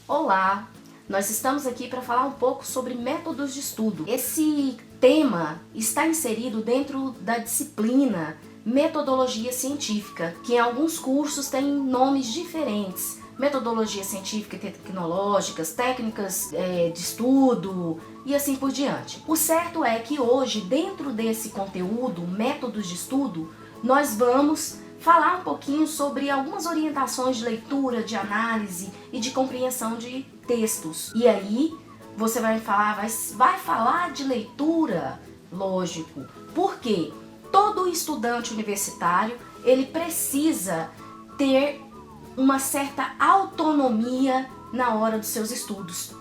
Olá! Nós estamos aqui para falar um pouco sobre métodos de estudo. Esse tema está inserido dentro da disciplina Metodologia Científica, que em alguns cursos tem nomes diferentes. Metodologia científica e tecnológicas, técnicas de estudo e assim por diante. O certo é que hoje, dentro desse conteúdo, métodos de estudo, nós vamos falar um pouquinho sobre algumas orientações de leitura, de análise e de compreensão de textos. E aí você vai falar de leitura, lógico, porque todo estudante universitário ele precisa ter uma certa autonomia na hora dos seus estudos.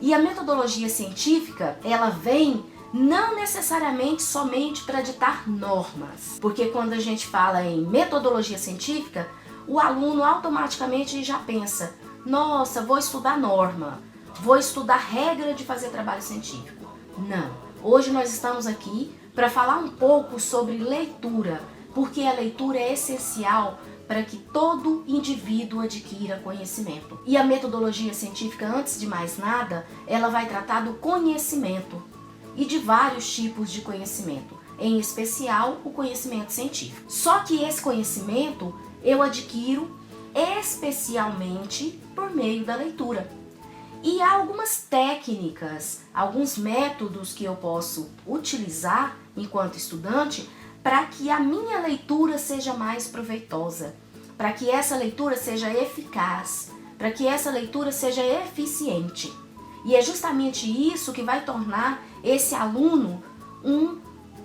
E a metodologia científica, ela vem não necessariamente somente para ditar normas, porque quando a gente fala em metodologia científica, o aluno automaticamente já pensa: nossa, vou estudar norma, vou estudar regra de fazer trabalho científico. Não, hoje nós estamos aqui para falar um pouco sobre leitura, porque a leitura é essencial para que todo indivíduo adquira conhecimento. E a metodologia científica, antes de mais nada, ela vai tratar do conhecimento e de vários tipos de conhecimento, em especial o conhecimento científico. Só que esse conhecimento eu adquiro especialmente por meio da leitura. E há algumas técnicas, alguns métodos que eu posso utilizar enquanto estudante para que a minha leitura seja mais proveitosa, para que essa leitura seja eficaz, para que essa leitura seja eficiente. E é justamente isso que vai tornar esse aluno um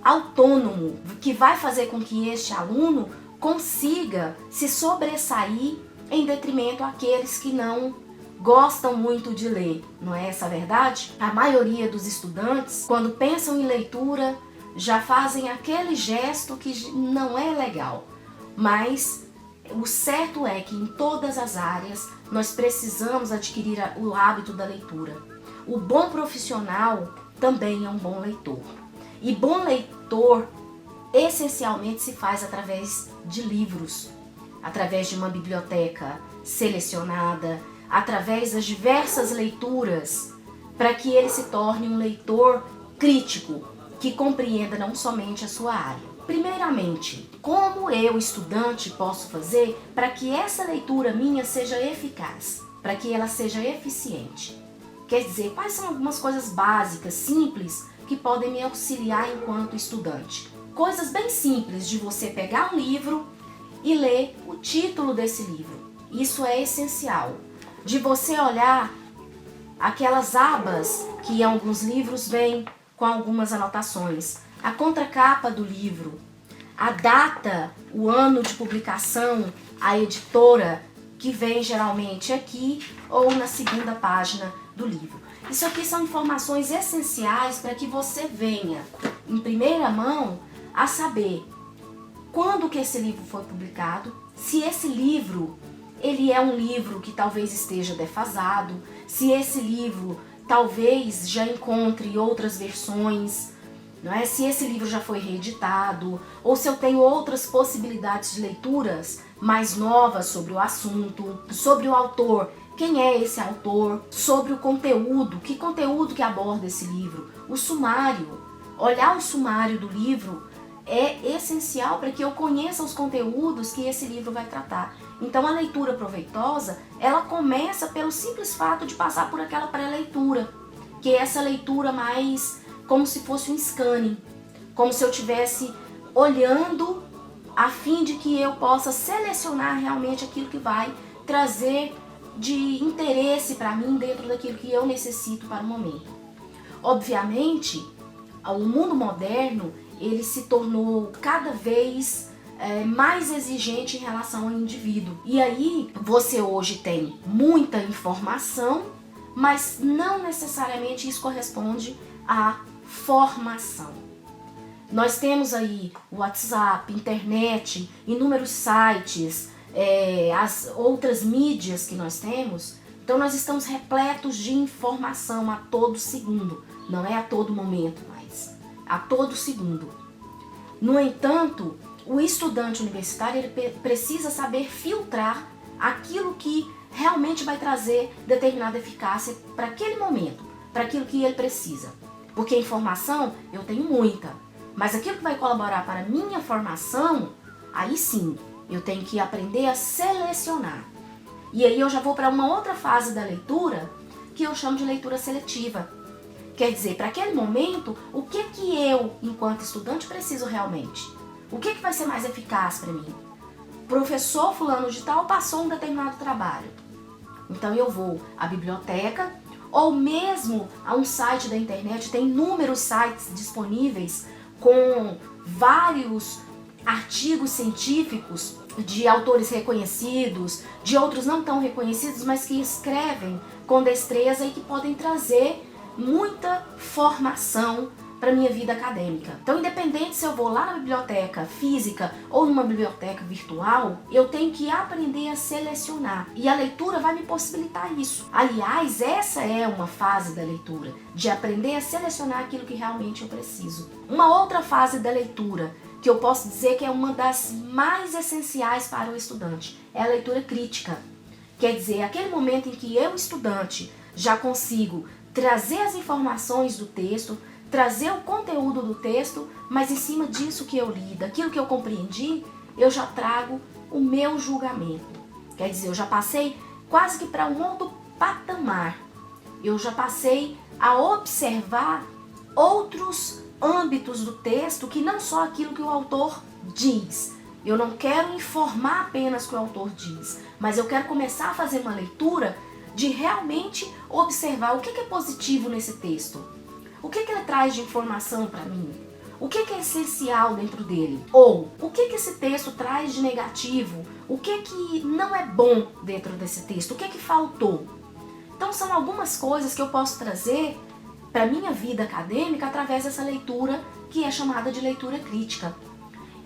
autônomo, que vai fazer com que este aluno consiga se sobressair em detrimento àqueles que não gostam muito de ler. Não é essa a verdade? A maioria dos estudantes, quando pensam em leitura, já fazem aquele gesto que não é legal. Mas o certo é que em todas as áreas nós precisamos adquirir o hábito da leitura. O bom profissional também é um bom leitor. E bom leitor essencialmente se faz através de livros, através de uma biblioteca selecionada, através das diversas leituras, para que ele se torne um leitor crítico, que compreenda não somente a sua área. Primeiramente, como eu, estudante, posso fazer para que essa leitura minha seja eficaz, para que ela seja eficiente? Quer dizer, quais são algumas coisas básicas, simples, que podem me auxiliar enquanto estudante? Coisas bem simples de você pegar um livro e ler o título desse livro. Isso é essencial. De você olhar aquelas abas que em alguns livros vêm com algumas anotações, a contracapa do livro, a data, o ano de publicação, a editora, que vem geralmente aqui ou na segunda página do livro. Isso aqui são informações essenciais para que você venha, em primeira mão, a saber quando que esse livro foi publicado, se esse livro ele é um livro que talvez esteja defasado, se esse livro talvez já encontre outras versões, não é? Se esse livro já foi reeditado, ou se eu tenho outras possibilidades de leituras mais novas sobre o assunto, sobre o autor, quem é esse autor, sobre o conteúdo, que conteúdo que aborda esse livro, o sumário. Olhar o sumário do livro é essencial para que eu conheça os conteúdos que esse livro vai tratar. Então a leitura proveitosa, ela começa pelo simples fato de passar por aquela pré-leitura, que é essa leitura mais como se fosse um scanning, como se eu estivesse olhando a fim de que eu possa selecionar realmente aquilo que vai trazer de interesse para mim dentro daquilo que eu necessito para o momento. Obviamente, o mundo moderno ele se tornou cada vez mais exigente em relação ao indivíduo. E aí você hoje tem muita informação, mas não necessariamente isso corresponde à formação. Nós temos aí o WhatsApp, internet, inúmeros sites, as outras mídias que nós temos. Então nós estamos repletos de informação a todo segundo. Não é a todo momento, mas a todo segundo. No entanto, o estudante universitário ele precisa saber filtrar aquilo que realmente vai trazer determinada eficácia para aquele momento, para aquilo que ele precisa. Porque informação eu tenho muita, mas aquilo que vai colaborar para a minha formação, aí sim, eu tenho que aprender a selecionar. E aí eu já vou para uma outra fase da leitura, que eu chamo de leitura seletiva. Quer dizer, para aquele momento, o que eu, enquanto estudante, preciso realmente? O que vai ser mais eficaz para mim? Professor fulano de tal passou um determinado trabalho. Então eu vou à biblioteca ou mesmo a um site da internet. Tem inúmeros sites disponíveis com vários artigos científicos de autores reconhecidos, de outros não tão reconhecidos, mas que escrevem com destreza e que podem trazer muita formação para minha vida acadêmica. Então, independente se eu vou lá na biblioteca física ou numa biblioteca virtual, eu tenho que aprender a selecionar. E a leitura vai me possibilitar isso. Aliás, essa é uma fase da leitura, de aprender a selecionar aquilo que realmente eu preciso. Uma outra fase da leitura, que eu posso dizer que é uma das mais essenciais para o estudante, é a leitura crítica. Quer dizer, aquele momento em que eu, estudante, já consigo trazer as informações do texto, trazer o conteúdo do texto, mas em cima disso que eu li, daquilo que eu compreendi, eu já trago o meu julgamento. Quer dizer, eu já passei quase que para um outro patamar. Eu já passei a observar outros âmbitos do texto que não só aquilo que o autor diz. Eu não quero informar apenas o que o autor diz, mas eu quero começar a fazer uma leitura de realmente observar o que é positivo nesse texto. O que ele traz de informação para mim? O que é essencial dentro dele? Ou o que esse texto traz de negativo? O que não é bom dentro desse texto? O que faltou? Então são algumas coisas que eu posso trazer para a minha vida acadêmica através dessa leitura que é chamada de leitura crítica.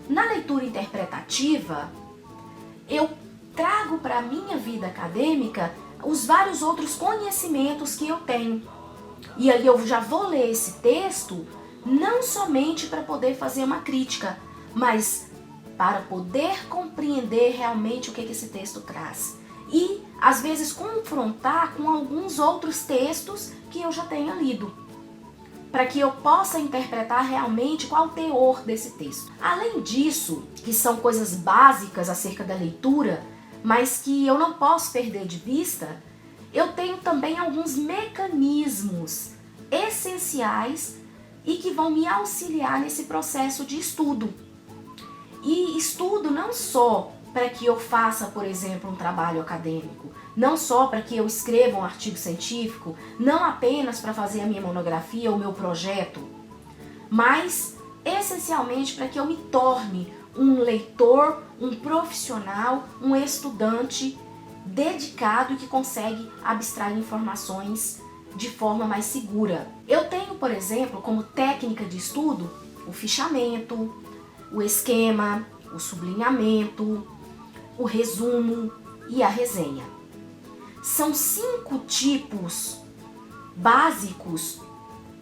Na leitura interpretativa, eu trago para a minha vida acadêmica os vários outros conhecimentos que eu tenho. E aí eu já vou ler esse texto não somente para poder fazer uma crítica, mas para poder compreender realmente o que esse texto traz. E, às vezes, confrontar com alguns outros textos que eu já tenha lido, para que eu possa interpretar realmente qual o teor desse texto. Além disso, que são coisas básicas acerca da leitura, mas que eu não posso perder de vista, eu tenho também alguns mecanismos essenciais e que vão me auxiliar nesse processo de estudo. E estudo não só para que eu faça, por exemplo, um trabalho acadêmico, não só para que eu escreva um artigo científico, não apenas para fazer a minha monografia ou meu projeto, mas essencialmente para que eu me torne um leitor, um profissional, um estudante dedicado e que consegue abstrair informações de forma mais segura. Eu tenho, por exemplo, como técnica de estudo, o fichamento, o esquema, o sublinhamento, o resumo e a resenha. São 5 tipos básicos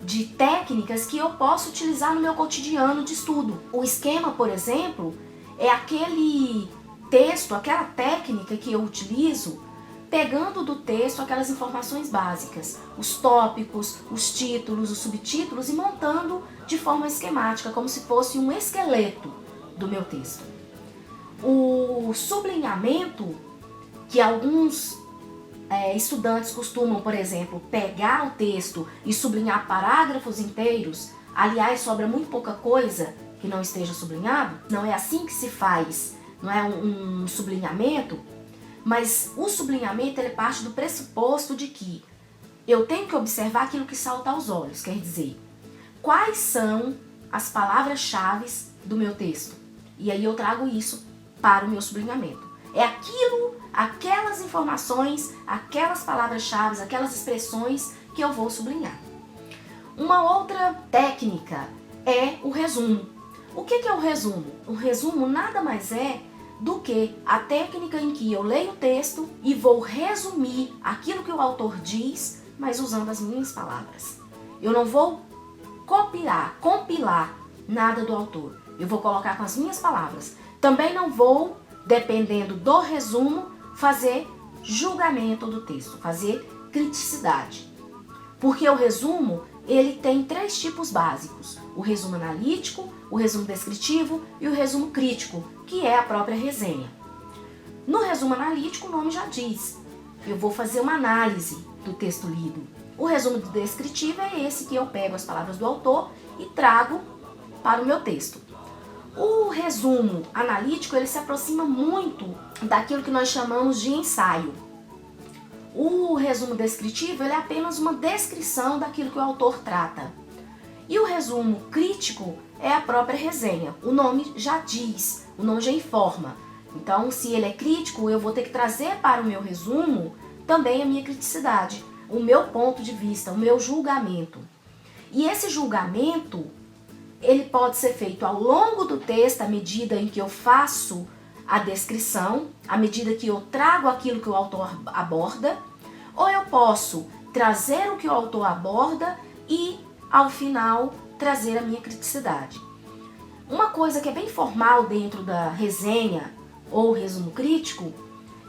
de técnicas que eu posso utilizar no meu cotidiano de estudo. O esquema, por exemplo, é aquele texto, aquela técnica que eu utilizo pegando do texto aquelas informações básicas, os tópicos, os títulos, os subtítulos e montando de forma esquemática, como se fosse um esqueleto do meu texto. O sublinhamento, que alguns estudantes costumam, por exemplo, pegar o texto e sublinhar parágrafos inteiros, aliás, sobra muito pouca coisa que não esteja sublinhado, não é assim que se faz, não é um sublinhamento, mas o sublinhamento ele parte do pressuposto de que eu tenho que observar aquilo que salta aos olhos, quer dizer, quais são as palavras-chave do meu texto, e aí eu trago isso para o meu sublinhamento. É aquelas informações, aquelas palavras-chave, aquelas expressões que eu vou sublinhar. Uma outra técnica é o resumo. O que é o resumo? O resumo nada mais é do que a técnica em que eu leio o texto e vou resumir aquilo que o autor diz, mas usando as minhas palavras. Eu não vou compilar nada do autor. Eu vou colocar com as minhas palavras. Também não vou, dependendo do resumo, fazer julgamento do texto, fazer criticidade. Porque o resumo, ele tem 3 tipos básicos: o resumo analítico, o resumo descritivo e o resumo crítico, que é a própria resenha. No resumo analítico, o nome já diz, eu vou fazer uma análise do texto lido. O resumo descritivo é esse que eu pego as palavras do autor e trago para o meu texto. O resumo analítico, ele se aproxima muito daquilo que nós chamamos de ensaio. O resumo descritivo, ele é apenas uma descrição daquilo que o autor trata. E o resumo crítico é a própria resenha. O nome já diz, o nome já informa. Então, se ele é crítico, eu vou ter que trazer para o meu resumo também a minha criticidade, o meu ponto de vista, o meu julgamento. E esse julgamento, ele pode ser feito ao longo do texto, à medida em que eu faço a descrição, à medida que eu trago aquilo que o autor aborda, ou eu posso trazer o que o autor aborda e, ao final, trazer a minha criticidade. Uma coisa que é bem formal dentro da resenha ou resumo crítico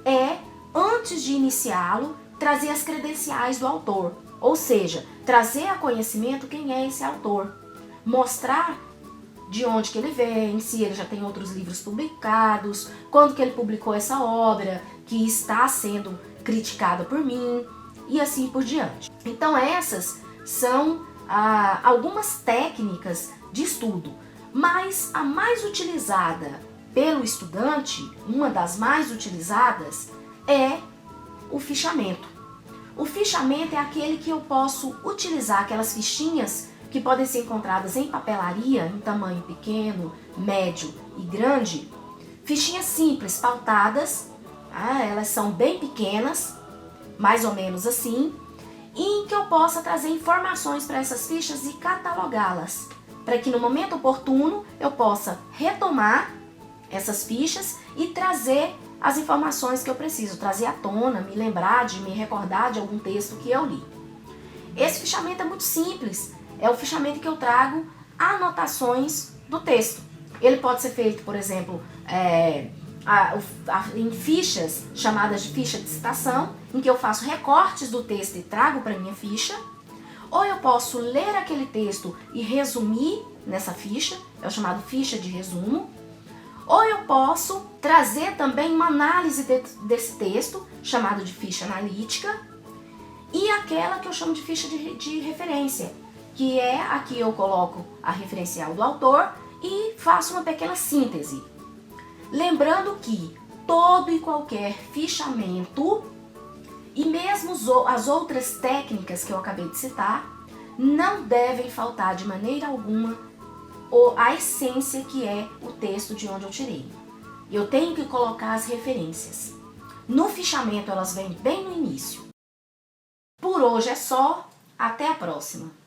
é, antes de iniciá-lo, trazer as credenciais do autor, ou seja, trazer a conhecimento quem é esse autor, mostrar de onde que ele vem, se ele já tem outros livros publicados, quando que ele publicou essa obra que está sendo criticada por mim e assim por diante. Então essas são algumas técnicas de estudo, mas a mais utilizada pelo estudante, uma das mais utilizadas, é o fichamento. O fichamento é aquele que eu posso utilizar, aquelas fichinhas que podem ser encontradas em papelaria, em tamanho pequeno, médio e grande. Fichinhas simples, pautadas, elas são bem pequenas, mais ou menos assim, e em que eu possa trazer informações para essas fichas e catalogá-las, para que no momento oportuno eu possa retomar essas fichas e trazer as informações que eu preciso, trazer à tona, me lembrar, me recordar de algum texto que eu li. Esse fichamento é muito simples, é o fichamento que eu trago anotações do texto. Ele pode ser feito, por exemplo, em fichas chamadas de ficha de citação, em que eu faço recortes do texto e trago para minha ficha, ou eu posso ler aquele texto e resumir nessa ficha, é o chamado ficha de resumo, ou eu posso trazer também uma análise desse texto, chamado de ficha analítica, e aquela que eu chamo de ficha de referência, que é aqui eu coloco a referencial do autor e faço uma pequena síntese. Lembrando que todo e qualquer fichamento, e mesmo as outras técnicas que eu acabei de citar, não devem faltar de maneira alguma a essência que é o texto de onde eu tirei. Eu tenho que colocar as referências. No fichamento elas vêm bem no início. Por hoje é só, até a próxima!